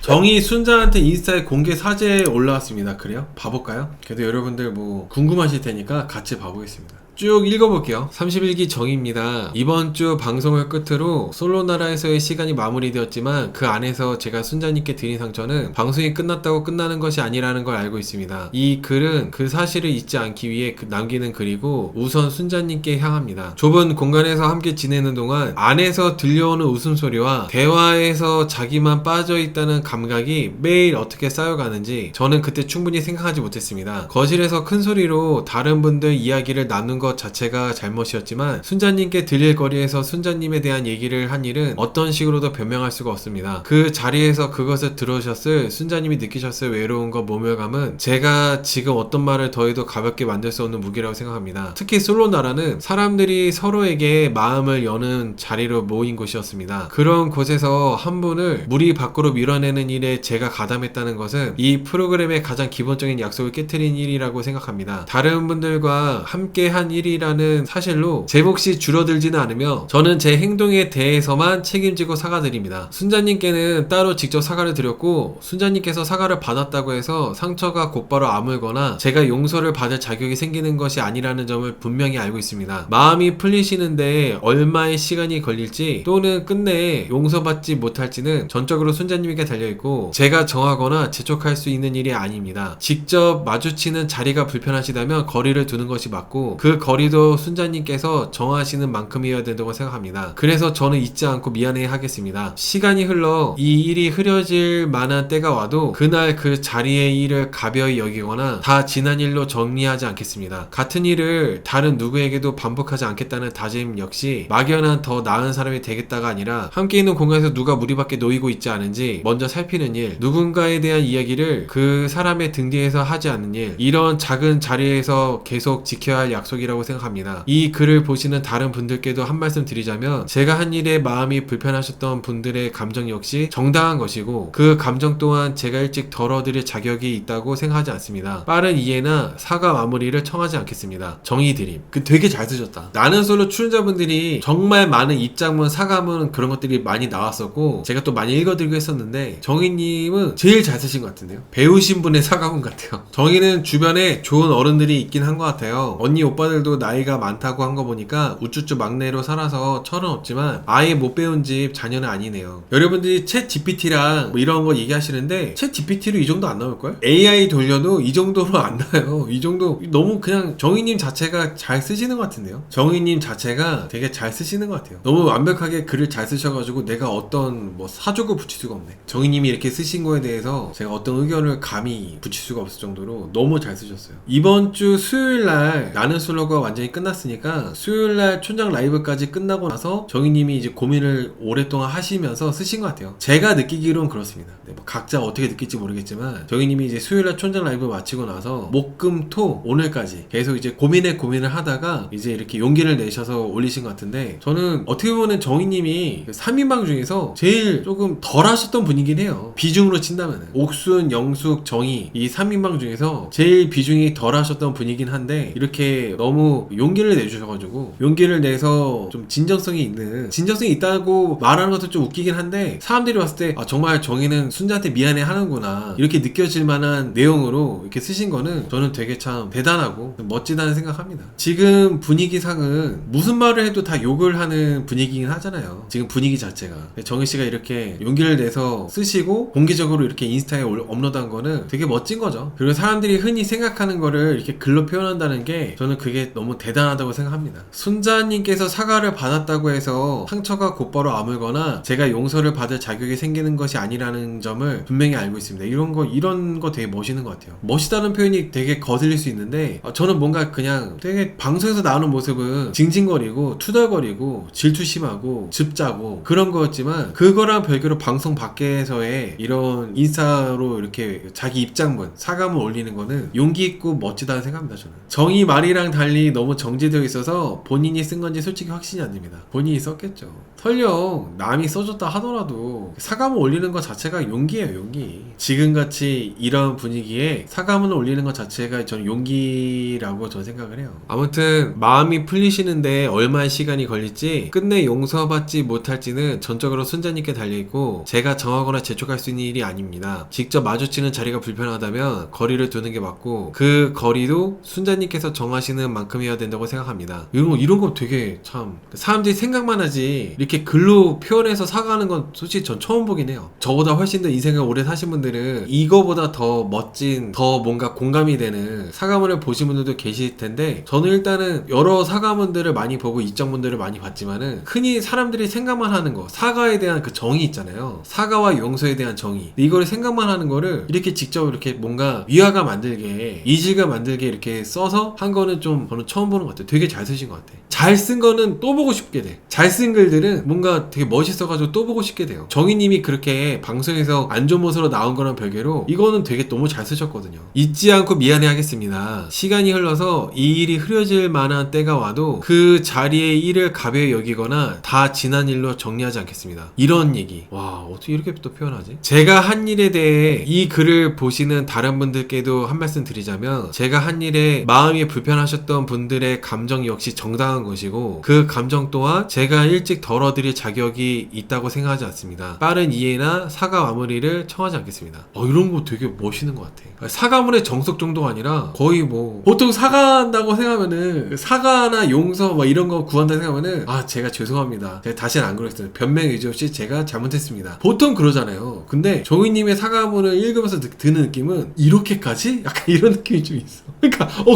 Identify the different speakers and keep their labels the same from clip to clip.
Speaker 1: 정희 순자한테 인스타에 공개 사제 올라왔습니다. 그래요? 봐볼까요? 그래도 여러분들 뭐 궁금하실 테니까 같이 봐보겠습니다. 쭉 읽어볼게요. 31기 정입니다. 이번 주 방송을 끝으로 솔로나라에서의 시간이 마무리되었지만 그 안에서 제가 순자님께 드린 상처는 방송이 끝났다고 끝나는 것이 아니라는 걸 알고 있습니다. 이 글은 그 사실을 잊지 않기 위해 남기는 글이고 우선 순자님께 향합니다. 좁은 공간에서 함께 지내는 동안 안에서 들려오는 웃음소리와 대화에서 자기만 빠져있다는 감각이 매일 어떻게 쌓여가는지 저는 그때 충분히 생각하지 못했습니다. 거실에서 큰 소리로 다른 분들 이야기를 나눈 것 자체가 잘못이었지만 순자님께 들릴 거리에서 순자님에 대한 얘기를 한 일은 어떤 식으로도 변명할 수가 없습니다. 그 자리에서 그것을 들으셨을 순자님이 느끼셨을 외로움과 모멸감은 제가 지금 어떤 말을 더해도 가볍게 만들 수 없는 무기라고 생각합니다. 특히 솔로나라는 사람들이 서로에게 마음을 여는 자리로 모인 곳이었습니다. 그런 곳에서 한 분을 무리 밖으로 밀어내는 일에 제가 가담했다는 것은 이 프로그램의 가장 기본적인 약속을 깨트린 일이라고 생각합니다. 다른 분들과 함께 한 일이라는 사실로 제 몫이 줄어들지는 않으며 저는 제 행동에 대해서만 책임지고 사과드립니다. 순자님께는 따로 직접 사과를 드렸고 순자님께서 사과를 받았다고 해서 상처가 곧바로 아물거나 제가 용서를 받을 자격이 생기는 것이 아니라는 점을 분명히 알고 있습니다. 마음이 풀리시는데 얼마의 시간이 걸릴지 또는 끝내 용서받지 못할지는 전적으로 순자님에게 달려있고 제가 정하거나 재촉할 수 있는 일이 아닙니다. 직접 마주치는 자리가 불편하시다면 거리를 두는 것이 맞고 그 거리도 순자님께서 정하시는 만큼이어야 된다고 생각합니다. 그래서 저는 잊지 않고 미안해 하겠습니다. 시간이 흘러 이 일이 흐려질 만한 때가 와도 그날 그 자리의 일을 가벼이 여기거나 다 지난 일로 정리하지 않겠습니다. 같은 일을 다른 누구에게도 반복하지 않겠다는 다짐 역시 막연한 더 나은 사람이 되겠다가 아니라 함께 있는 공간에서 누가 무리 밖에 놓이고 있지 않은지 먼저 살피는 일, 누군가에 대한 이야기를 그 사람의 등 뒤에서 하지 않는 일, 이런 작은 자리에서 계속 지켜야 할 약속이라고 생각합니다. 이 글을 보시는 다른 분들께도 한 말씀 드리자면 제가 한 일에 마음이 불편하셨던 분들의 감정 역시 정당한 것이고 그 감정 또한 제가 일찍 덜어드릴 자격이 있다고 생각하지 않습니다. 빠른 이해나 사과 마무리를 청하지 않겠습니다. 정의 드림. 되게 잘 쓰셨다. 나는 솔로 출연자분들이 정말 많은 입장문, 사과문 그런 것들이 많이 나왔었고 제가 또 많이 읽어드리고 했었는데 정의님은 제일 잘 쓰신 것 같은데요. 배우신 분의 사과문 같아요. 정의는 주변에 좋은 어른들이 있긴 한 것 같아요. 언니 오빠들도 나이가 많다고 한 거 보니까 우쭈쭈 막내로 살아서 철은 없지만 아예 못 배운 집 자녀는 아니네요. 여러분들이 챗 GPT랑 뭐 이런 거 얘기하시는데 챗 GPT로 이 정도 안 나올걸? AI 돌려도 이 정도로 안 나와요. 이 정도 너무 그냥 정희님 자체가 잘 쓰시는 것 같은데요. 정희님 자체가 되게 잘 쓰시는 것 같아요. 너무 완벽하게 글을 잘 쓰셔가지고 내가 어떤 뭐 사족을 붙일 수가 없네. 정희님이 이렇게 쓰신 거에 대해서 제가 어떤 의견을 감히 붙일 수가 없을 정도로 너무 잘 쓰셨어요. 이번 주 수요일날 나는 솔로가 완전히 끝났으니까 수요일날 촌장 라이브까지 끝나고 나서 정희님이 이제 고민을 오랫동안 하시면서 쓰신 것 같아요. 제가 느끼기로는 그렇습니다. 네, 뭐 각자 어떻게 느낄지 모르겠지만 정희님이 이제 수요일날 촌장 라이브 마치고 나서 목, 금, 토 오늘까지 계속 이제 고민을 하다가 이제 이렇게 용기를 내셔서 올리신 것 같은데 저는 어떻게 보면 정희님이 3인방 중에서 제일 조금 덜 하셨던 분이긴 해요. 비중으로 친다면은 옥순, 영숙, 정희 이 3인방 중에서 제일 비중이 덜 하셨던 분이긴 한데 이렇게 너무 용기를 내주셔가지고 용기를 내서 좀 진정성이 있다고 말하는 것도 좀 웃기긴 한데 사람들이 봤을 때 아, 정말 정희는 순자한테 미안해 하는구나 이렇게 느껴질 만한 내용으로 이렇게 쓰신 거는 저는 되게 참 대단하고 멋지다는 생각합니다. 지금 분위기상은 무슨 말을 해도 다 욕을 하는 분위기긴 하잖아요. 지금 분위기 자체가. 정희씨가 이렇게 용기를 내서 쓰시고 공개적으로 이렇게 인스타에 업로드한 거는 되게 멋진 거죠. 그리고 사람들이 흔히 생각하는 거를 이렇게 글로 표현한다는 게 저는 그게 너무 대단하다고 생각합니다. 순자님께서 사과를 받았다고 해서 상처가 곧바로 아물거나 제가 용서를 받을 자격이 생기는 것이 아니라는 점을 분명히 알고 있습니다. 이런 거 되게 멋있는 것 같아요. 멋있다는 표현이 되게 거슬릴 수 있는데 저는 뭔가 그냥 되게 방송에서 나오는 모습은 징징거리고 투덜거리고 질투심하고 즙짜고 그런 거였지만 그거랑 별개로 방송 밖에서의 이런 인스타로 이렇게 자기 입장문, 사과문 올리는 거는 용기 있고 멋지다는 생각합니다. 저는 정의 말이랑 달리 글이 너무 정제되어 있어서 본인이 쓴 건지 솔직히 확신이 안 됩니다. 본인이 썼겠죠. 설령 남이 써줬다 하더라도 사과문 올리는 것 자체가 용기예요, 용기. 지금같이 이런 분위기에 사과문을 올리는 것 자체가 저는 용기라고 저는 생각을 해요. 아무튼 마음이 풀리시는데 얼마의 시간이 걸릴지, 끝내 용서받지 못할지는 전적으로 순자님께 달려있고 제가 정하거나 재촉할 수 있는 일이 아닙니다. 직접 마주치는 자리가 불편하다면 거리를 두는 게 맞고, 그 거리도 순자님께서 정하시는 만큼이어야 된다고 생각합니다. 이런 거 되게 참 사람들이 생각만 하지 이렇게 글로 표현해서 사과하는 건 솔직히 전 처음 보긴 해요. 저보다 훨씬 더 인생을 오래 사신 분들은 이거보다 더 멋진, 더 뭔가 공감이 되는 사과문을 보신 분들도 계실 텐데, 저는 일단은 여러 사과문들을 많이 보고 입장문들을 많이 봤지만은 흔히 사람들이 생각만 하는 거, 사과에 대한 그 정의 있잖아요. 사과와 용서에 대한 정의, 이거를 생각만 하는 거를 이렇게 직접 이렇게 뭔가 위화가 만들게, 이질감 만들게 이렇게 써서 한 거는 좀 저는 처음 보는 것 같아요. 되게 잘 쓰신 것 같아요. 잘 쓴 거는 또 보고 싶게 돼. 잘 쓴 글들은 뭔가 되게 멋있어가지고 또 보고 싶게 돼요. 정희님이 그렇게 방송에서 안 좋은 모습으로 나온 거랑 별개로 이거는 되게 너무 잘 쓰셨거든요. 잊지 않고 미안해 하겠습니다. 시간이 흘러서 이 일이 흐려질 만한 때가 와도 그 자리의 일을 가벼이 여기거나 다 지난 일로 정리하지 않겠습니다. 이런 얘기. 와, 어떻게 이렇게 또 표현하지? 제가 한 일에 대해 이 글을 보시는 다른 분들께도 한 말씀 드리자면, 제가 한 일에 마음이 불편하셨던 분들의 감정 역시 정당한 것이고, 그 감정 또한 제가 일찍 덜어드릴 자격이 있다고 생각하지 않습니다. 빠른 이해나 사과 마무리를 청하지 않겠습니다. 이런 거 되게 멋있는 것 같아. 사과문의 정석 정도가 아니라 거의 뭐 보통 사과한다고 생각하면은 사과나 용서 뭐 이런 거 구한다 생각하면은 제가 죄송합니다, 제가 다시는 안 그러겠습니다, 변명 의지 없이 제가 잘못했습니다, 보통 그러잖아요. 근데 정희님의 사과문을 읽으면서 드는 느낌은 이렇게까지? 약간 이런 느낌이 좀 있어.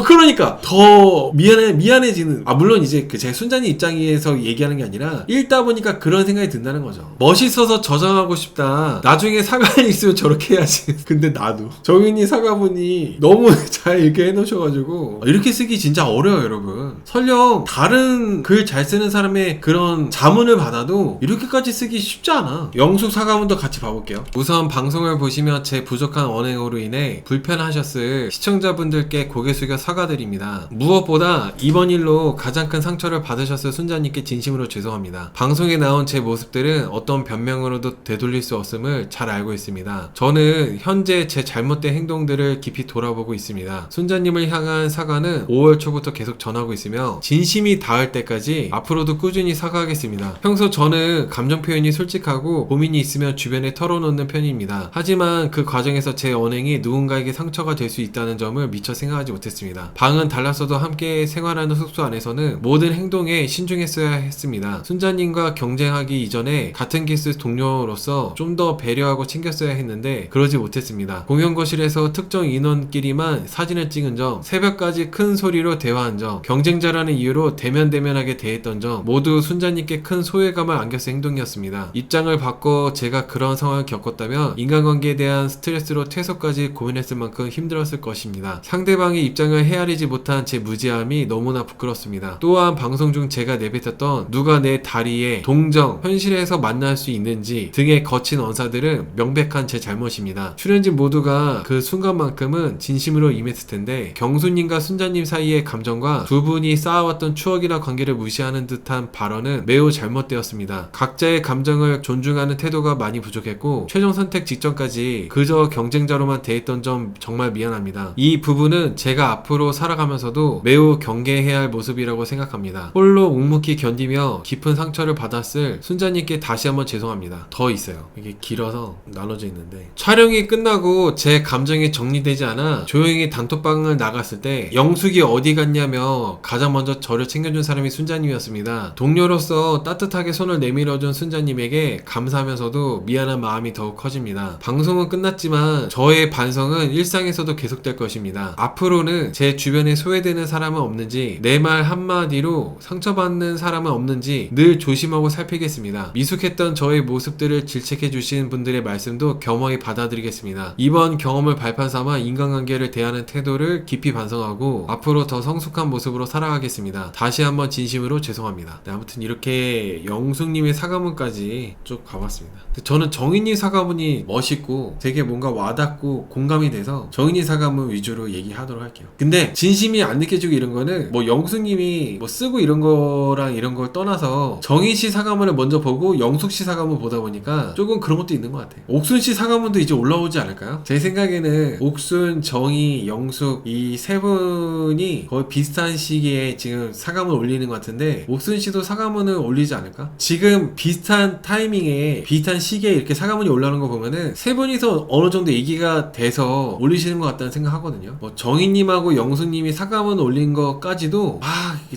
Speaker 1: 그러니까 더 미안해지는. 물론 이제 제 순자님 입장에서 얘기하는 게 아니라 읽다 보니까 그런 생각이 든다는 거죠. 멋있어서 저장하고 싶다, 나중에 사과를 있으면 저렇게 해야지. 근데 나도 정희님 사과문이 너무 잘 이렇게 해놓으셔가지고 이렇게 쓰기 진짜 어려워요, 여러분. 설령 다른 글 잘 쓰는 사람의 그런 자문을 받아도 이렇게까지 쓰기 쉽지 않아. 영숙 사과문도 같이 봐볼게요. 우선 방송을 보시며 제 부족한 언행으로 인해 불편하셨을 시청자분들께 고개 숙여 사과드립니다. 무엇보다 이번 일로 가장 큰 상처를 받으셨을 순자님께 진심으로 죄송합니다. 방송에 나온 제 모습들은 어떤 변명으로도 되돌릴 수 없음을 잘 알고 있습니다. 저는 현재 제 잘못된 행동들을 깊이 돌아보고 있습니다. 순자님을 향한 사과는 5월 초부터 계속 전하고 있으며 진심이 닿을 때까지 앞으로도 꾸준히 사과하겠습니다. 평소 저는 감정 표현이 솔직하고 고민이 있으면 주변에 털어놓는 편입니다. 하지만 그 과정에서 제 언행이 누군가에게 상처가 될 수 있다는 점을 미처 생각하지 못했습니다. 방은 달랐어도 함께 생활하는 숙소 안에서는 모든 행동에 신중했어야 했습니다. 순자님과 경쟁하기 이전에 같은 기수 동료로서 좀 더 배려하고 챙겼어야 했는데 그러지 못했습니다. 공연 거실에서 특정 인원끼리만 사진을 찍은 점, 새벽까지 큰 소리로 대화한 점, 경쟁자라는 이유로 대면대면하게 대했던 점, 모두 순자님께 큰 소외감을 안겼을 행동이었습니다. 입장을 바꿔 제가 그런 상황을 겪었다면 인간관계에 대한 스트레스로 퇴소까지 고민했을 만큼 힘들었을 것입니다. 상대방의 입장을 헤아리지 못한 제 무지함이 너무나 부끄럽습니다. 또한 방송 중 제가 내뱉었던 누가 내 다리에 동정, 현실에서 만날 수 있는지 등의 거친 언사들은 명백한 제 잘못입니다. 출연진 모두가 그 순간만큼은 진심으로 임했을 텐데 경수님과 순자님 사이의 감정과 두 분이 쌓아왔던 추억이나 관계를 무시하는 듯한 발언은 매우 잘못되었습니다. 각자의 감정을 존중하는 태도가 많이 부족했고 최종 선택 직전까지 그저 경쟁자로만 대했던 점 정말 미안합니다. 이 부분은 제가 앞으로 살아가면서도 매우 경계해야 할 모습이라고 생각합니다. 홀로 묵묵히 견디며 깊은 상처를 받았을 순자님께 다시 한번 죄송합니다. 더 있어요. 이게 길어서 나눠져 있는데, 촬영이 끝나고 제 감정이 정리되지 않아 조용히 단톡방을 나갔을 때 영숙이 어디 갔냐며 가장 먼저 저를 챙겨준 사람이 순자님이었습니다. 동료로서 따뜻하게 손을 내밀어준 순자님에게 감사하면서도 미안한 마음이 더욱 커집니다. 방송은 끝났지만 저의 반성은 일상에서도 계속될 것입니다. 앞으로는 제 주변에 소외되는 사람은 없는지, 내 말 한마디로 상처받는 사람은 없는지 늘 조심하고 살피겠습니다. 미숙했던 저의 모습들을 질책해주신 분들의 말씀도 겸허히 받아들이겠습니다. 이번 경험을 발판 삼아 인간관계를 대하는 태도를 깊이 반성하고 앞으로 더 성숙한 모습으로 살아가겠습니다. 다시 한번 진심으로 죄송합니다. 네, 아무튼 이렇게 영숙님의 사과문까지 쭉 가봤습니다. 저는 정인님 사과문이 멋있고 되게 뭔가 와닿고 공감이 돼서 정인님 사과문 위주로 얘기하도록 할게요. 근데 진심이 안 느껴지고 올리시고 이런 거는 뭐 영숙님이 뭐 쓰고 이런 거랑 이런 걸 떠나서 정희씨 사과문을 먼저 보고 영숙씨 사과문 보다 보니까 조금 그런 것도 있는 것 같아요. 옥순씨 사과문도 이제 올라오지 않을까요? 제 생각에는 옥순, 정희, 영숙 이 세 분이 거의 비슷한 시기에 지금 사과문 올리는 것 같은데 옥순씨도 사과문을 올리지 않을까? 지금 비슷한 타이밍에 비슷한 시기에 이렇게 사과문이 올라오는 거 보면은 세 분이서 어느 정도 얘기가 돼서 올리시는 것 같다는 생각하거든요. 뭐 정희님하고 영숙님이 사과문 올린 것까지도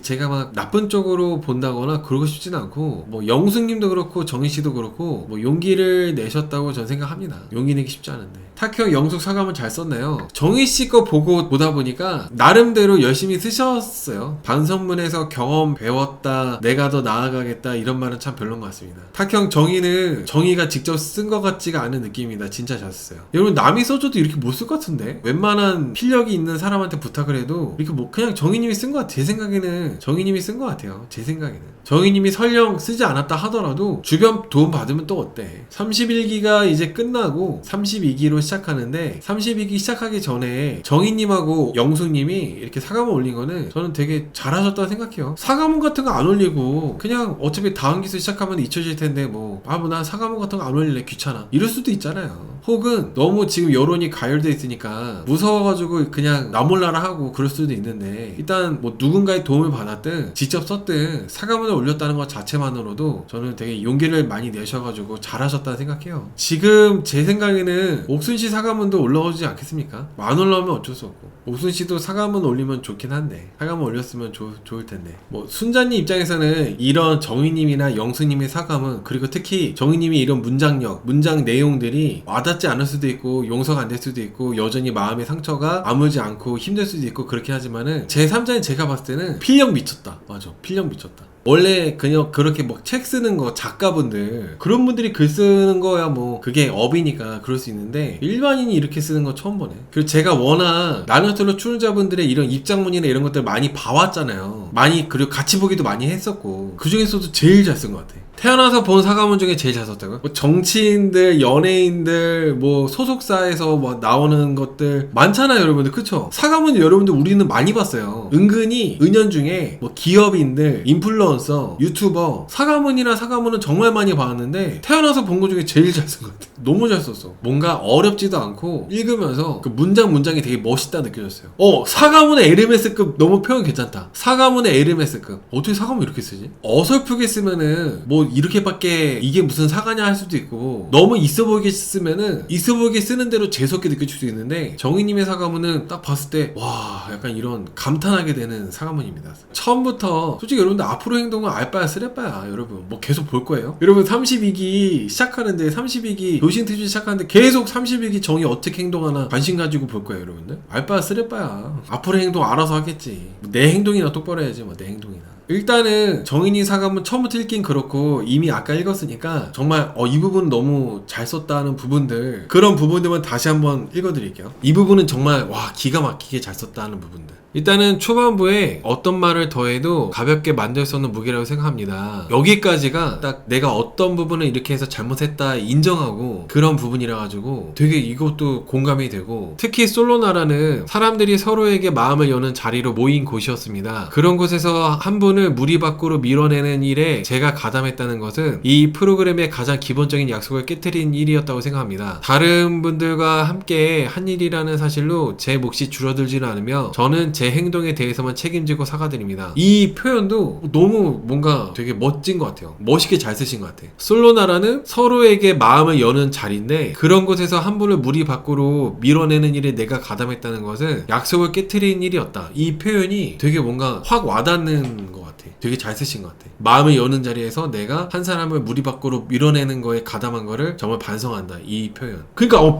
Speaker 1: 제가 막 나쁜 쪽으로 본다거나 그러고 싶진 않고 뭐 영숙님도 그렇고 정희씨도 그렇고 뭐 용기를 내셨다고 전 생각합니다. 용기 내기 쉽지 않은데 탁형 영숙 사과문 잘 썼나요? 정희씨 거 보고 보다 보니까 나름대로 열심히 쓰셨어요. 반성문에서 경험 배웠다, 내가 더 나아가겠다 이런 말은 참 별론 것 같습니다. 탁형 정희는 정희가 직접 쓴 것 같지가 않은 느낌입니다. 진짜 잘 썼어요. 여러분 남이 써줘도 이렇게 못 쓸 것 같은데? 웬만한 필력이 있는 사람한테 부탁을 해도 이렇게 뭐 그냥 정희님이 쓴 것 같아요. 제 생각에는 정희님이 쓴 것 같아요. 제 생각에는 정희님이 설령 쓰지 않았다 하더라도 주변 도움 받으면 또 어때? 31기가 이제 끝나고 32기로 시작하는데 32기 시작하기 전에 정희님하고 영숙님이 이렇게 사과문 올린 거는 저는 되게 잘하셨다고 생각해요. 사과문 같은 거 안 올리고 그냥 어차피 다음 기수 시작하면 잊혀질 텐데 뭐 난 사과문 같은 거 안 올릴래 귀찮아 이럴 수도 있잖아요. 혹은 너무 지금 여론이 가열돼 있으니까 무서워가지고 그냥 나 몰라라 하고 그럴 수도 있는데 일단 뭐 누군가의 도움을 받았든 직접 썼든 사과문을 올렸다는 것 자체만으로도 저는 되게 용기를 많이 내셔가지고 잘하셨다고 생각해요. 지금 제 생각에는 옥순씨 사과문도 올라오지 않겠습니까? 안 올라오면 어쩔 수 없고 옥순씨도 사과문 올리면 좋긴 한데 사과문 올렸으면 좋을 텐데 뭐 순자님 입장에서는 이런 정희님이나 영수님의 사과문 그리고 특히 정희님이 이런 문장력 문장 내용들이 와닿지 않을 수도 있고 용서가 안 될 수도 있고 여전히 마음의 상처가 아물지 않고 힘들 수도 있고 그렇게 하지만은 제 3자인 제가 봤을 때는 필력 미쳤다. 맞아, 필력 미쳤다. 원래 그냥 그렇게 뭐 책 쓰는 거 작가분들 그런 분들이 글 쓰는 거야 뭐 그게 업이니까 그럴 수 있는데 일반인이 이렇게 쓰는 거 처음 보네. 그리고 제가 워낙 나누텔로 출연자분들의 이런 입장문이나 이런 것들 많이 봐왔잖아요. 많이 그리고 같이 보기도 많이 했었고 그 중에서도 제일 잘 쓴 것 같아. 태어나서 본 사과문 중에 제일 잘 썼다고요? 뭐 정치인들, 연예인들, 뭐 소속사에서 뭐 나오는 것들 많잖아요, 여러분들. 그쵸? 사과문 여러분들 우리는 많이 봤어요. 은근히 은연중에 뭐 기업인들, 인플루언서, 유튜버 사과문이나 사과문은 정말 많이 봤는데 태어나서 본 것 중에 제일 잘 쓴 것 같아. 너무 잘 썼어. 뭔가 어렵지도 않고 읽으면서 그 문장이 되게 멋있다 느껴졌어요. 사과문의 에르메스급 너무 표현 괜찮다. 사과문의 에르메스급. 어떻게 사과문 이렇게 쓰지? 어설프게 쓰면은 뭐 이렇게밖에 이게 무슨 사과냐 할 수도 있고 너무 있어 보이게 쓰면은 있어 보이게 쓰는 대로 재수없게 느껴질 수도 있는데 정희님의 사과문은 딱 봤을 때 와 약간 이런 감탄하게 되는 사과문입니다. 처음부터 솔직히 여러분들 앞으로 행동은 알바야 쓰레빠야 여러분 뭐 계속 볼 거예요. 여러분 32기 시작하는데 32기 도신특집 시작하는데 계속 32기 정희 어떻게 행동하나 관심 가지고 볼 거예요 여러분들. 알바야 쓰레빠야. 앞으로 행동 알아서 하겠지. 내 행동이나 똑바로 해야지 뭐 내 행동이나. 일단은 정인이 사과문 처음부터 읽긴 그렇고 이미 아까 읽었으니까 정말 이 부분 너무 잘 썼다는 부분들 그런 부분들만 다시 한번 읽어드릴게요. 이 부분은 정말 와 기가 막히게 잘 썼다는 부분들. 일단은 초반부에 어떤 말을 더해도 가볍게 만들 수 없는 무게라고 생각합니다. 여기까지가 딱 내가 어떤 부분을 이렇게 해서 잘못했다 인정하고 그런 부분이라 가지고 되게 이것도 공감이 되고 특히 솔로나라는 사람들이 서로에게 마음을 여는 자리로 모인 곳이었습니다. 그런 곳에서 한 분을 무리 밖으로 밀어내는 일에 제가 가담했다는 것은 이 프로그램의 가장 기본적인 약속을 깨트린 일이었다고 생각합니다. 다른 분들과 함께 한 일이라는 사실로 제 몫이 줄어들지는 않으며 저는 제 행동에 대해서만 책임지고 사과드립니다. 이 표현도 너무 뭔가 되게 멋진 것 같아요. 멋있게 잘 쓰신 것 같아요. 솔로나라는 서로에게 마음을 여는 자리인데 그런 곳에서 한 분을 무리 밖으로 밀어내는 일에 내가 가담했다는 것은 약속을 깨트린 일이었다. 이 표현이 되게 뭔가 확 와닿는 것 같아. 되게 잘 쓰신 것 같아. 마음을 여는 자리에서 내가 한 사람을 무리 밖으로 밀어내는 거에 가담한 거를 정말 반성한다. 이 표현. 그러니까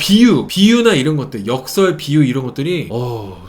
Speaker 1: 비유나 이런 것들, 역설, 비유 이런 것들이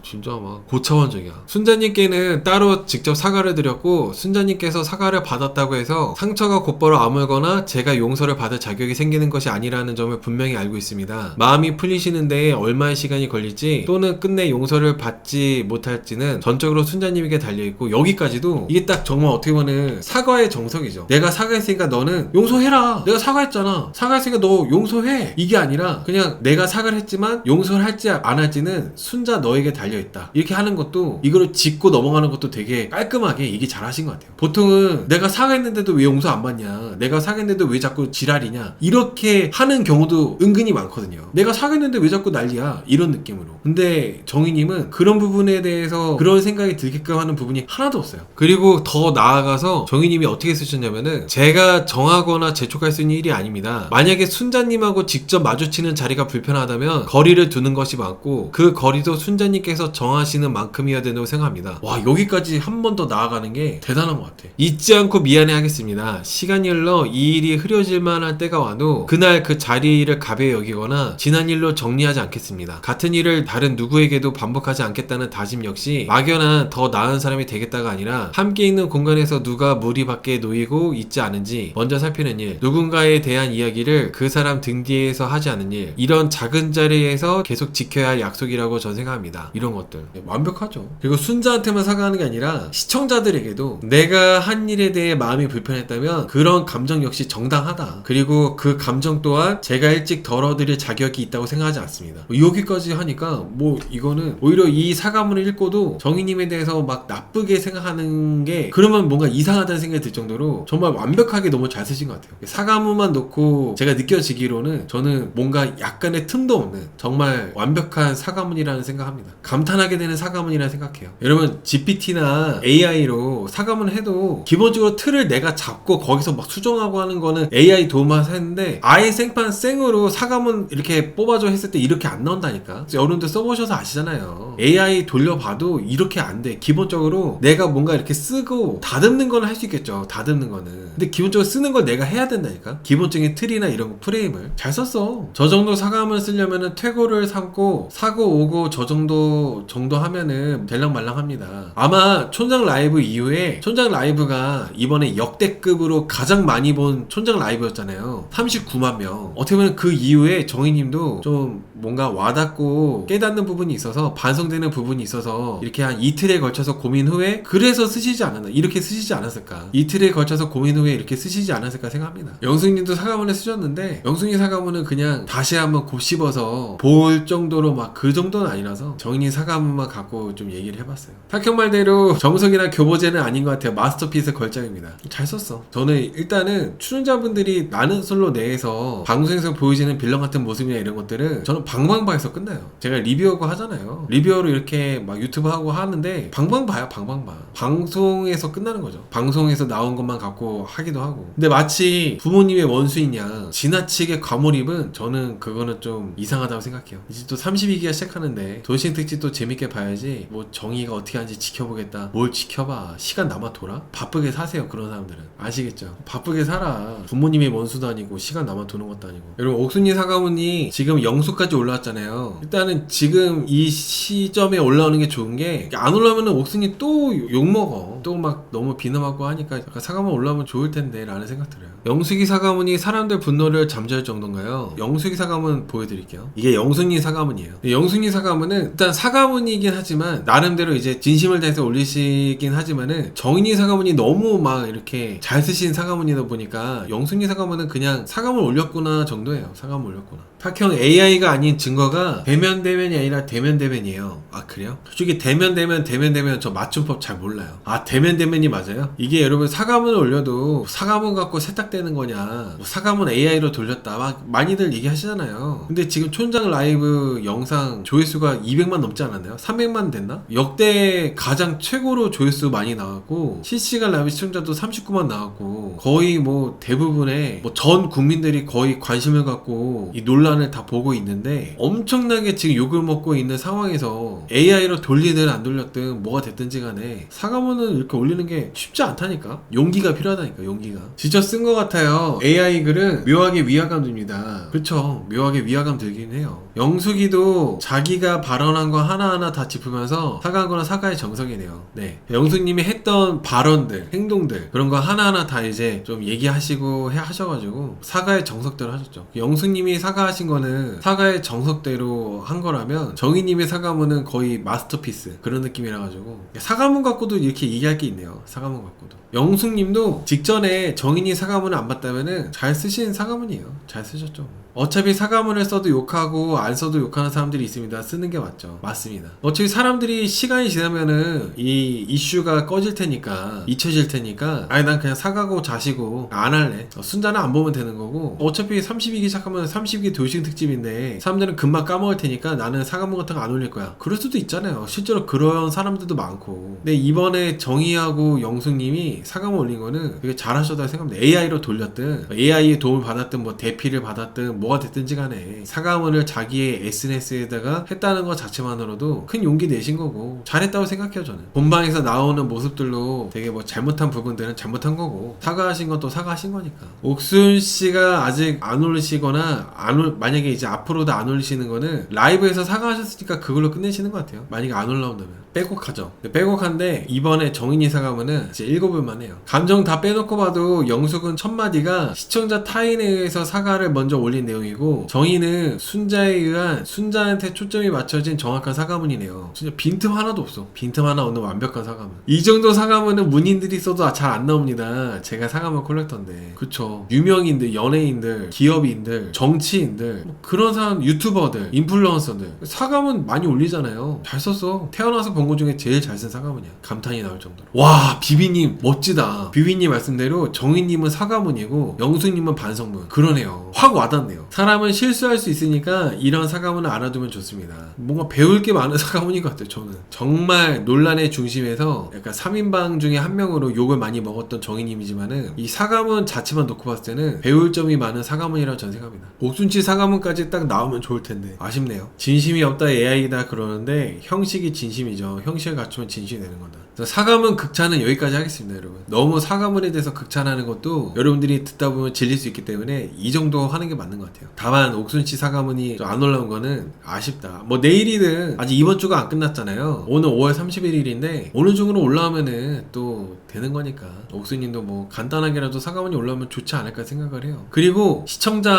Speaker 1: 진짜 막 고차원적이야. 순자님께는 따로 직접 사과를 드렸고 순자님께서 사과를 받았다고 해서 상처가 곧바로 아물거나 제가 용서를 받을 자격이 생기는 것이 아니라는 점을 분명히 알고 있습니다. 마음이 풀리시는데 얼마의 시간이 걸릴지 또는 끝내 용서를 받지 못할지는 전적으로 순자님에게 달려있고 여기까지도 이게 딱 정말 정말 어떻게 보면 사과의 정석이죠. 내가 사과했으니까 너는 용서해라. 내가 사과했잖아. 사과했으니까 너 용서해. 이게 아니라 그냥 내가 사과를 했지만 용서를 할지 안 할지는 순자 너에게 달려있다. 이렇게 하는 것도, 이거를 짚고 넘어가는 것도 되게 깔끔하게 얘기 잘 하신 것 같아요. 보통은 내가 사과했는데도 왜 용서 안 받냐, 내가 사과했는데도 왜 자꾸 지랄이냐, 이렇게 하는 경우도 은근히 많거든요. 내가 사과했는데 왜 자꾸 난리야, 이런 느낌으로. 근데 정희님은 그런 부분에 대해서 그런 생각이 들게끔 하는 부분이 하나도 없어요. 그리고 더 나아가서 정희님이 어떻게 쓰셨냐면은, 제가 정하거나 재촉할 수 있는 일이 아닙니다. 만약에 순자님하고 직접 마주치는 자리가 불편하다면 거리를 두는 것이 맞고, 그 거리도 순자님께서 정하시는 만큼이어야 된다고 생각합니다. 와, 여기까지 한 번 더 나아가는 게 대단한 것 같아. 잊지 않고 미안해 하겠습니다. 시간이 흘러 이 일이 흐려질 만한 때가 와도 그날 그 자리를 가벼이 여기거나 지난 일로 정리하지 않겠습니다. 같은 일을 다른 누구에게도 반복하지 않겠다는 다짐 역시 막연한 더 나은 사람이 되겠다가 아니라, 함께 있는 공간에서 누가 무리 밖에 놓이고 있지 않은지 먼저 살피는 일, 누군가에 대한 이야기를 그 사람 등 뒤에서 하지 않는 일, 이런 작은 자리에서 계속 지켜야 할 약속이라고 전 생각합니다. 이런 것들 완벽하죠. 그리고 순자한테만 사과하는 게 아니라 시청자들에게도 내가 한 일에 대해 마음이 불편했다면 그런 감정 역시 정당하다. 그리고 그 감정 또한 제가 일찍 덜어드릴 자격이 있다고 생각하지 않습니다. 여기까지 하니까 뭐 이거는 오히려 이 사과문을 읽고도 정희님에 대해서 막 나쁘게 생각하는 게, 그러면 뭔가 이상하다는 생각이 들 정도로 정말 완벽하게 너무 잘 쓰신 것 같아요. 사과문만 놓고 제가 느껴지기로는 저는 뭔가 약간의 틈도 없는 정말 완벽한 사과문이라는 생각합니다. 감탄하게 되는 사과문이라는 생각해요. 여러분, GPT나 AI로 사과문 해도 기본적으로 틀을 내가 잡고 거기서 막 수정하고 하는 거는 AI 도움만 했는데, 아예 생판 생으로 사과문 이렇게 뽑아줘 했을 때 이렇게 안 나온다니까. 여러분들 써보셔서 아시잖아요. AI 돌려봐도 이렇게 안 돼. 기본적으로 내가 뭔가 이렇게 쓰고 다듬는 건 할 수 있겠죠. 다듬는 거는. 근데 기본적으로 쓰는 걸 내가 해야 된다니까. 기본적인 틀이나 이런 거, 프레임을 잘 썼어. 저 정도 사과문 쓰려면은 퇴고를 삼고 사고 오고 저 정도 하면은 될랑말랑합니다. 아마 촌장 라이브 이후에, 촌장 라이브가 이번에 역대급으로 가장 많이 본 촌장 라이브였잖아요. 39만 명. 어떻게 보면 그 이후에 정희님도 좀 뭔가 와닿고 깨닫는 부분이 있어서, 반성되는 부분이 있어서 이렇게 한 이틀에 걸쳐서 고민 후에 그래서 쓰시지 않았나, 이렇게 쓰시지 않았을까, 이틀에 걸쳐서 고민 후에 이렇게 쓰시지 않았을까 생각합니다. 영숙님도 사과문을 쓰셨는데, 영숙님 사과문은 그냥 다시 한번 곱씹어서 볼 정도로 막 그 정도는 아니라서 정희님 사과문만 갖고 좀 얘기를 해봤어요. 탁형 말대로 정석이나 교보제는 아닌 것 같아요. 마스터피스 걸작입니다. 잘 썼어. 저는 일단은 출연자분들이 나는 솔로 내에서 방송에서 보여지는 빌런 같은 모습이나 이런 것들은 저는 방방바에서 끝나요. 제가 리뷰하고 하잖아요. 리뷰어로 이렇게 막 유튜브 하고 하는데 방방바야, 방방바. 방송에서 끝나는 거죠. 방송에서 나온 것만 갖고 하기도 하고. 근데 마치 부모님의 원수인 양 지나치게 과몰입은 저는 그거는 좀 이상하다고 생각해요. 이제 또 32기가 시작하는데 돌싱 특집 또 재밌게 봐야지. 뭐 정의가 어떻게 하는지 지켜보겠다. 뭘 지켜봐. 시간 남아 돌아? 바쁘게 사세요. 그런 사람들은. 아시겠죠? 바쁘게 살아. 부모님의 원수도 아니고 시간 남아 도는 것도 아니고. 여러분, 옥순이 사과문이 지금 영수까지 올라왔잖아요. 일단은 지금 이 시점에 올라오는 게 좋은 게, 안 올라오면 옥순이 또 욕먹어. 또 막 너무 비난하고 하니까 약간 사과문 올라오면 좋을 텐데 라는 생각 들어요. 영숙이 사과문이 사람들 분노를 잠재울 정도인가요? 영숙이 사과문 보여드릴게요. 이게 영숙이 사과문이에요. 영숙이 사과문은 일단 사과문이긴 하지만 나름대로 이제 진심을 다해서 올리시긴 하지만은, 정인이 사과문이 너무 막 이렇게 잘 쓰신 사과문이다 보니까 영숙이 사과문은 그냥 사과문 올렸구나 정도예요. 사과문 올렸구나. 탁형 AI가 아닌 증거가 대면대면이 아니라 대면대면이에요. 아, 그래요? 솔직히 대면대면 저 맞춤법 잘 몰라요. 아, 대면대면이 맞아요? 이게 여러분, 사과문을 올려도 사과문 갖고 세탁되는 거냐, 뭐 사과문 AI로 돌렸다 막 많이들 얘기하시잖아요. 근데 지금 촌장 라이브 영상 조회수가 200만 넘지 않았나요? 300만 됐나? 역대 가장 최고로 조회수 많이 나왔고, 실시간 라이브 시청자도 39만 나왔고, 거의 뭐 대부분의 뭐 전 국민들이 거의 관심을 갖고 이 논란을 다 보고 있는데, 엄청나게 지금 욕을 먹고 있는 상황에서 AI로 돌리든 안 돌렸든 뭐가 됐든지 간에 사과문을 이렇게 올리는 게 쉽지 않다니까. 용기가 필요하다니까. 용기가. 지쳐 쓴 것 같아요. AI 글은 묘하게 위화감 듭니다. 그쵸, 묘하게 위화감 들긴 해요. 영숙이도 자기가 발언한 거 하나하나 다 짚으면서 사과한 거는 사과의 정석이네요. 네, 영숙님이 했던 발언들, 행동들, 그런 거 하나하나 다 이제 좀 얘기하시고 하셔가지고 사과의 정석대로 하셨죠. 영숙님이 사과하신 거는 사과의 정석대로 한 거라면 정희님의 사과문은 거의 마스터피스 그런 느낌이라 가지고 사과문 갖고도 이렇게 얘기할 게 있네요. 사과문 갖고도. 영숙님도 직전에 정인이 사과문을 안 봤다면은 잘 쓰신 사과문이에요. 잘 쓰셨죠. 어차피 사과문을 써도 욕하고 안 써도 욕하는 사람들이 있습니다. 쓰는 게 맞죠. 맞습니다. 어차피 사람들이 시간이 지나면은 이 이슈가 꺼질 테니까 잊혀질 테니까 아니 난 그냥 사과고 자시고 안 할래. 순자는 안 보면 되는 거고 어차피 32기 시작하면 32기 돌싱 특집인데 사람들은 금방 까먹을 테니까 나는 사과문 같은 거 안 올릴 거야. 그럴 수도 있잖아요. 실제로 그런 사람들도 많고. 근데 이번에 정희하고 영숙님이 사과문 올린 거는 되게 잘하셨다고 생각합니다. AI로 돌렸든 AI의 도움을 받았든 뭐 대피를 받았든 뭐가 됐든지 간에 사과문을 자기의 SNS에다가 했다는 것 자체만으로도 큰 용기 내신 거고 잘했다고 생각해요. 저는 본방에서 나오는 모습들로 되게 뭐 잘못한 부분들은 잘못한 거고 사과하신 건 또 사과하신 거니까. 옥순씨가 아직 안 올리시거나 만약에 이제 앞으로도 안 올리시는 거는 라이브에서 사과하셨으니까 그걸로 끝내시는 것 같아요. 만약에 안 올라온다면 빼곡하죠. 빼곡한데 이번에 정인이 사과문은 이제 읽어볼만 해요. 감정 다 빼놓고 봐도 영숙은 첫 마디가 시청자 타인에 의해서 사과를 먼저 올린 내용이고 정인은 순자에 의한 순자한테 초점이 맞춰진 정확한 사과문이네요. 진짜 빈틈 하나도 없어. 빈틈 하나 없는 완벽한 사과문. 이 정도 사과문은 문인들이 써도 잘 안 나옵니다. 제가 사과문 콜렉터인데. 그쵸. 유명인들, 연예인들, 기업인들, 정치인들 뭐 그런 사람, 유튜버들, 인플루언서들 사과문 많이 올리잖아요. 잘 썼어. 태어나서 본 것 중에 제일 잘 쓴 사과문이야. 감탄이 나올 정도로. 와, 비비님 멋지다. 비비님 말씀대로 정희님은 사과문이고 영숙님은 반성문. 그러네요. 확 와닿네요. 사람은 실수할 수 있으니까 이런 사과문을 알아두면 좋습니다. 뭔가 배울 게 많은 사과문인 것 같아요. 저는 정말 논란의 중심에서 약간 3인방 중에 한 명으로 욕을 많이 먹었던 정희님이지만은 이 사과문 자체만 놓고 봤을 때는 배울 점이 많은 사과문이라고 저는 생각합니다. 옥순치 사과문까지 딱 나오면 좋을 텐데 아쉽네요. 진심이 없다 AI다 그러는데 형식이 진심이죠. 형식을 갖추면 진심이 되는 거다. 사과문 극찬은 여기까지 하겠습니다. 여러분 너무 사과문에 대해서 극찬하는 것도 여러분들이 듣다 보면 질릴 수 있기 때문에 이 정도 하는 게 맞는 것 같아요. 다만 옥순씨 사과문이 안 올라온 거는 아쉽다. 뭐 내일이든 아직 이번 주가 안 끝났잖아요. 오늘 5월 31일인데 오늘 중으로 올라오면은 또 되는 거니까 옥순님도 뭐 간단하게라도 사과문이 올라오면 좋지 않을까 생각을 해요. 그리고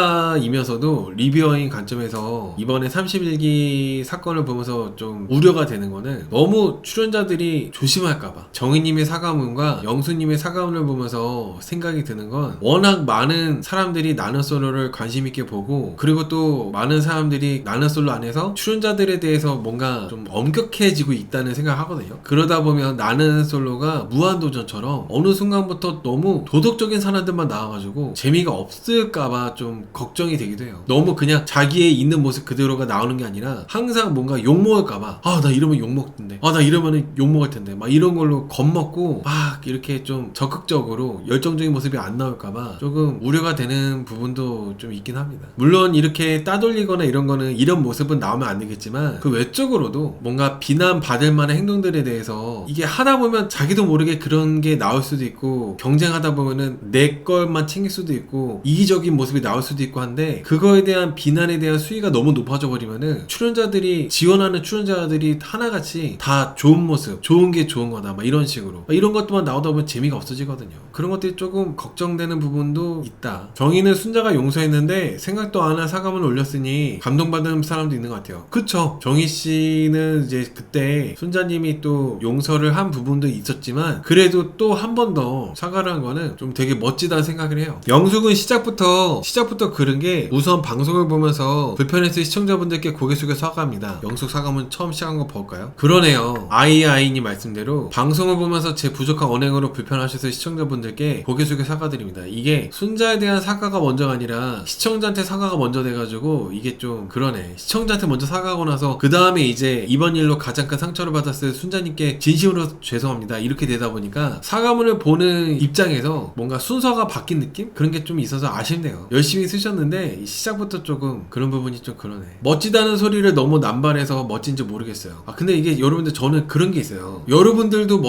Speaker 1: 시청자이면서도 리뷰어인 관점에서 이번에 31기 사건을 보면서 좀 우려가 되는 거는 너무 출연자들이 조심할까봐. 정희님의 사과문과 영수님의 사과문을 보면서 생각이 드는 건 워낙 많은 사람들이 나는 솔로를 관심 있게 보고 그리고 또 많은 사람들이 나는 솔로 안에서 출연자들에 대해서 뭔가 좀 엄격해지고 있다는 생각을 하거든요. 그러다 보면 나는 솔로가 무한도전처럼 어느 순간부터 너무 도덕적인 사람들만 나와가지고 재미가 없을까봐 좀 걱정이 되기도 해요. 너무 그냥 자기의 있는 모습 그대로가 나오는 게 아니라 항상 뭔가 욕먹을까봐 아 나 이러면 욕먹던데 아 나 이러면 욕먹을 텐데 막 이런 걸로 겁먹고 막 이렇게 좀 적극적으로 열정적인 모습이 안 나올까봐 조금 우려가 되는 부분도 좀 있긴 합니다. 물론 이렇게 따돌리거나 이런 거는 이런 모습은 나오면 안 되겠지만 그 외적으로도 뭔가 비난받을 만한 행동들에 대해서 이게 하다 보면 자기도 모르게 그런 게 나올 수도 있고 경쟁하다 보면은 내 것만 챙길 수도 있고 이기적인 모습이 나올 수도 있고 한데 그거에 대한 비난에 대한 수위가 너무 높아져 버리면은 출연자들이 지원하는 출연자들이 하나같이 다 좋은 모습 좋은 게 좋은 거다 막 이런 식으로 막 이런 것도만 나오다 보면 재미가 없어지거든요. 그런 것들이 조금 걱정되는 부분도 있다. 정의는 순자가 용서했는데 생각도 안 한 사과문을 올렸으니 감동받는 사람도 있는 것 같아요. 그쵸. 정희씨는 이제 그때 순자님이 또 용서를 한 부분도 있었지만 그래도 또 한 번 더 사과를 한 거는 좀 되게 멋지다는 생각을 해요. 영숙은 시작부터 그런 게 우선 방송을 보면서 불편했을 시청자분들께 고개 숙여 사과합니다. 영숙 사과문 처음 시작한 거 볼까요? 그러네요. 아이님 말씀대로 방송을 보면서 제 부족한 언행으로 불편하셔서 시청자분들께 고개 숙여 사과드립니다. 이게 순자에 대한 사과가 먼저가 아니라 시청자한테 사과가 먼저 돼가지고 이게 좀 그러네. 시청자한테 먼저 사과하고 나서 그 다음에 이제 이번 일로 가장 큰 상처를 받았을 순자님께 진심으로 죄송합니다 이렇게 되다 보니까 사과문을 보는 입장에서 뭔가 순서가 바뀐 느낌? 그런 게 좀 있어서 아쉽네요. 열심히 쓰셨는데 시작부터 조금 그런 부분이 좀 그러네. 멋지다는 소리를 너무 남발해서 멋진지 모르겠어요. 근데 이게 여러분들 저는 그런 게 있어요. 여러분들도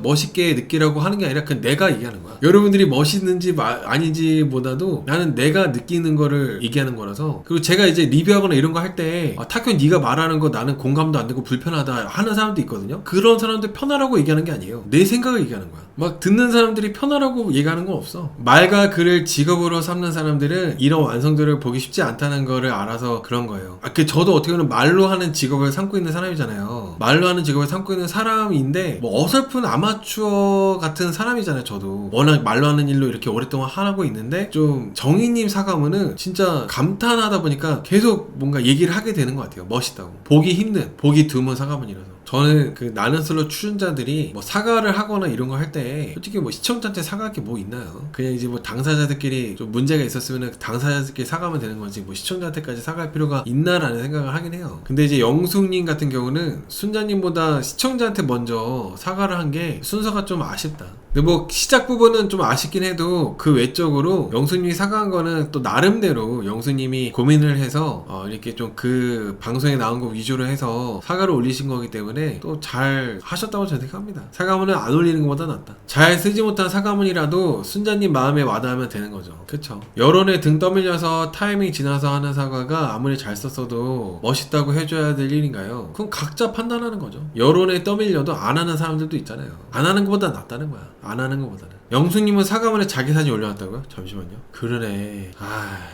Speaker 1: 멋있게 느끼라고 하는 게 아니라 그냥 내가 얘기하는 거야. 여러분들이 멋있는지 아닌지 보다도 나는 내가 느끼는 거를 얘기하는 거라서. 그리고 제가 이제 리뷰하거나 이런 거 할 때 타큐 네가 말하는 거 나는 공감도 안 되고 불편하다 하는 사람도 있거든요. 그런 사람들 편하라고 얘기하는 게 아니에요. 내 생각을 얘기하는 거야. 막 듣는 사람들이 편하라고 얘기하는 건 없어. 말과 글을 직업으로 삼는 사람들은 이런 완성도를 보기 쉽지 않다는 거를 알아서 많아서 그런 거예요. 저도 어떻게 보면 말로 하는 직업을 삼고 있는 사람이잖아요. 말로 하는 직업을 삼고 있는 사람인데 뭐 어설픈 아마추어 같은 사람이잖아요. 저도 워낙 말로 하는 일로 이렇게 오랫동안 하고 있는데 좀 정희님 사과문은 진짜 감탄하다 보니까 계속 뭔가 얘기를 하게 되는 것 같아요. 멋있다고. 보기 힘든, 보기 드문 사과문이라서. 저는 그 나는 솔로 출연자들이 뭐 사과를 하거나 이런 거 할 때 솔직히 뭐 시청자한테 사과할 게 뭐 있나요? 그냥 이제 뭐 당사자들끼리 좀 문제가 있었으면 당사자들끼리 사과하면 되는 거지 뭐 시청자한테까지 사과할 필요가 있나라는 생각을 하긴 해요. 근데 이제 영숙님 같은 경우는 순자님보다 시청자한테 먼저 사과를 한 게 순서가 좀 아쉽다. 근데 뭐 시작 부분은 좀 아쉽긴 해도 그 외적으로 영수님이 사과한 거는 또 나름대로 영수님이 고민을 해서 이렇게 좀 그 방송에 나온 거 위주로 해서 사과를 올리신 거기 때문에 또 잘 하셨다고 저는 생각합니다. 사과문은 안 올리는 것보다 낫다. 잘 쓰지 못한 사과문이라도 순자님 마음에 와닿으면 되는 거죠. 그쵸? 여론에 등 떠밀려서 타이밍 지나서 하는 사과가 아무리 잘 썼어도 멋있다고 해줘야 될 일인가요? 그건 각자 판단하는 거죠. 여론에 떠밀려도 안 하는 사람들도 있잖아요. 안 하는 것보다 낫다는 거야. 안 하는 것보다는. 영수님은 사과문에 자기 사진 올려놨다고요? 잠시만요. 그러네.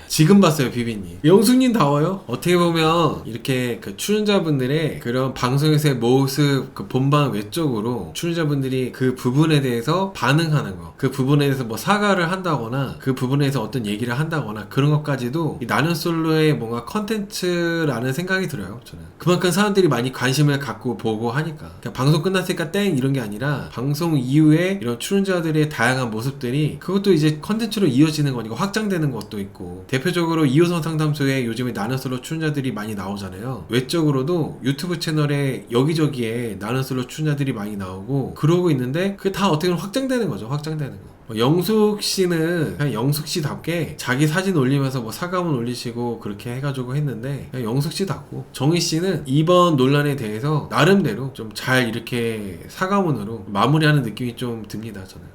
Speaker 1: 지금 봤어요, 비비님. 영수님 다워요? 어떻게 보면 이렇게 그 출연자분들의 그런 방송에서의 모습, 그 본방 외적으로 출연자분들이 그 부분에 대해서 반응하는 거, 그 부분에 대해서 뭐 사과를 한다거나 그 부분에 대해서 어떤 얘기를 한다거나 그런 것까지도 이 나는 솔로의 뭔가 컨텐츠라는 생각이 들어요. 저는 그만큼 사람들이 많이 관심을 갖고 보고 하니까. 그러니까 방송 끝났으니까 땡 이런 게 아니라 방송 이후에 이런 출연자들의 다양한 모습들이 그것도 이제 컨텐츠로 이어지는 거니까 확장되는 것도 있고, 대표적으로 2호선 상담소에 요즘에 나는 솔로 출연자들이 많이 나오잖아요. 외적으로도 유튜브 채널에 여기저기에 나는 솔로 출연자들이 많이 나오고 그러고 있는데 그게 다 어떻게 보면 확장되는 거죠. 확장되는 거. 영숙 씨는 그냥 영숙 씨답게 자기 사진 올리면서 뭐 사과문 올리시고 그렇게 해가지고 했는데 그냥 영숙 씨답고, 정희 씨는 이번 논란에 대해서 나름대로 좀 잘 이렇게 사과문으로 마무리하는 느낌이 좀 듭니다. 저는.